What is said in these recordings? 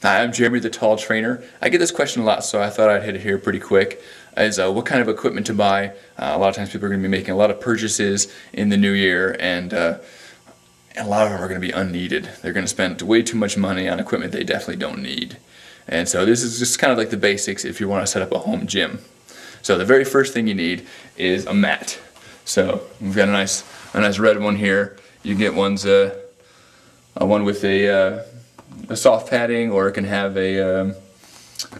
Hi, I'm Jeremy, the Tall Trainer. I get this question a lot, so I thought I'd hit it here pretty quick. Is what kind of equipment to buy? A lot of times people are going to be making a lot of purchases in the new year, and a lot of them are going to be unneeded. They're going to spend way too much money on equipment they definitely don't need. And so this is just kind of like the basics if you want to set up a home gym. So the very first thing you need is a mat. So we've got a nice red one here. You can get one with a soft padding, or it can have a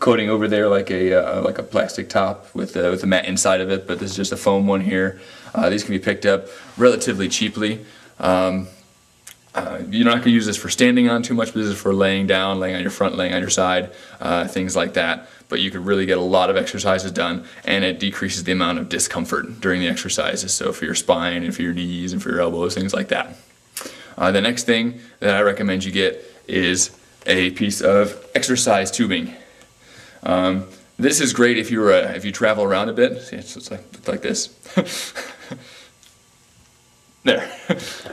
coating over there like a plastic top with a mat inside of it. But this is just a foam one here. These can be picked up relatively cheaply. You're not going to use this for standing on too much, but this is for laying down, laying on your front, laying on your side, things like that. But you can really get a lot of exercises done, and it decreases the amount of discomfort during the exercises. So for your spine and for your knees and for your elbows, things like that. The next thing that I recommend you get is a piece of exercise tubing. This is great if you travel around a bit. See, it's like this. There.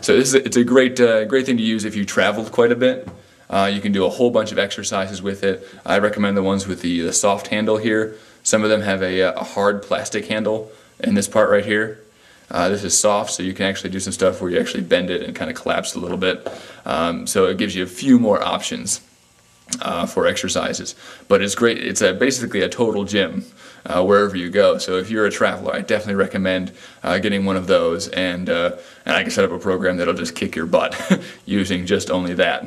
So it's a great thing to use if you traveled quite a bit. You can do a whole bunch of exercises with it. I recommend the ones with the soft handle here. Some of them have a hard plastic handle in this part right here. This is soft, so you can actually do some stuff where you actually bend it and kind of collapse a little bit. So it gives you a few more options for exercises. But it's great. It's basically a total gym wherever you go. So if you're a traveler, I definitely recommend getting one of those, and I can set up a program that'll just kick your butt using just only that.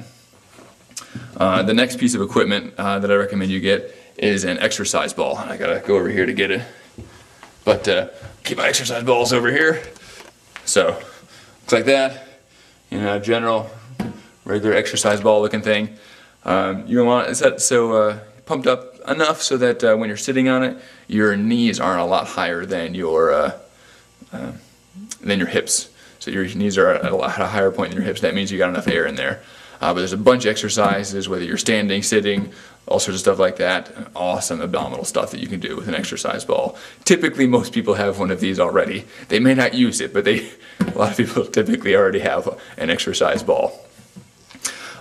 The next piece of equipment that I recommend you get is an exercise ball. I gotta go over here to get it, but keep my exercise balls over here. So looks like that. You know, general regular exercise ball looking thing. You want it so pumped up enough so that when you're sitting on it, your knees aren't a lot higher than your hips. So your knees are at a higher point than your hips. That means you got enough air in there. But there's a bunch of exercises, whether you're standing, sitting, all sorts of stuff like that. Awesome abdominal stuff that you can do with an exercise ball. Typically, most people have one of these already. They may not use it, but a lot of people typically already have an exercise ball.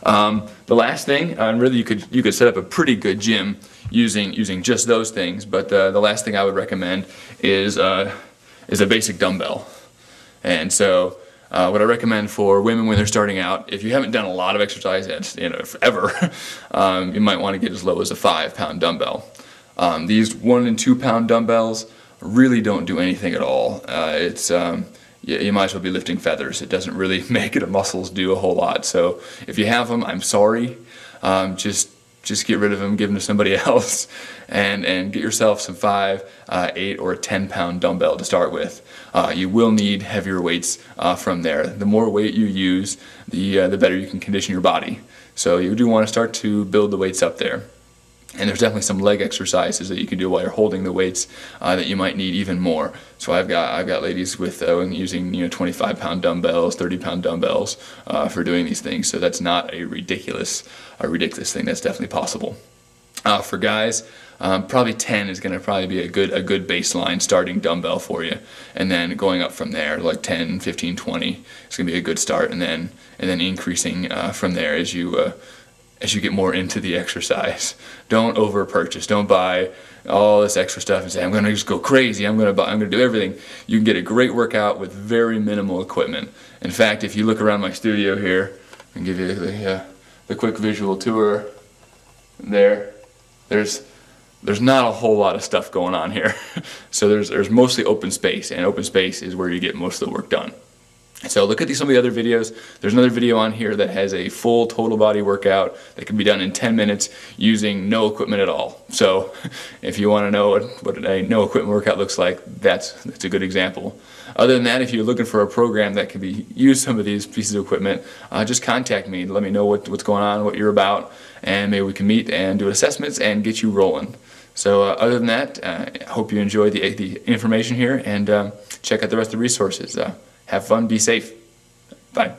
The last thing, and really you could set up a pretty good gym using just those things. But the last thing I would recommend is a basic dumbbell. And so what I recommend for women when they're starting out, if you haven't done a lot of exercise ever, you might want to get as low as a 5-pound dumbbell. These 1 and 2 pound dumbbells really don't do anything at all. You might as well be lifting feathers. It doesn't really make the muscles do a whole lot. So if you have them, I'm sorry. Just get rid of them, give them to somebody else, and get yourself some 5, 8, or 10-pound dumbbell to start with. You will need heavier weights from there. The more weight you use, the better you can condition your body. So you do want to start to build the weights up there. And there's definitely some leg exercises that you can do while you're holding the weights that you might need even more. So I've got ladies with using 25-pound dumbbells, 30-pound dumbbells for doing these things. So that's not a ridiculous thing. That's definitely possible. For guys, probably 10 is going to be a good baseline starting dumbbell for you, and then going up from there, like 10, 15, 20 is going to be a good start, and then increasing from there as you get more into the exercise. Don't over purchase. Don't buy all this extra stuff and say, I'm going to just go crazy. I'm going to do everything. You can get a great workout with very minimal equipment. In fact, if you look around my studio here, I can give you the quick visual tour. There's not a whole lot of stuff going on here. So there's mostly open space, and open space is where you get most of the work done. So look at some of the other videos. There's another video on here that has a full total body workout that can be done in 10 minutes using no equipment at all. So if you want to know what a no equipment workout looks like, that's a good example. Other than that, if you're looking for a program that can use some of these pieces of equipment, just contact me. Let me know what's going on, what you're about, and maybe we can meet and do assessments and get you rolling. So other than that, I hope you enjoyed the information here, and check out the rest of the resources. Have fun, be safe. Bye.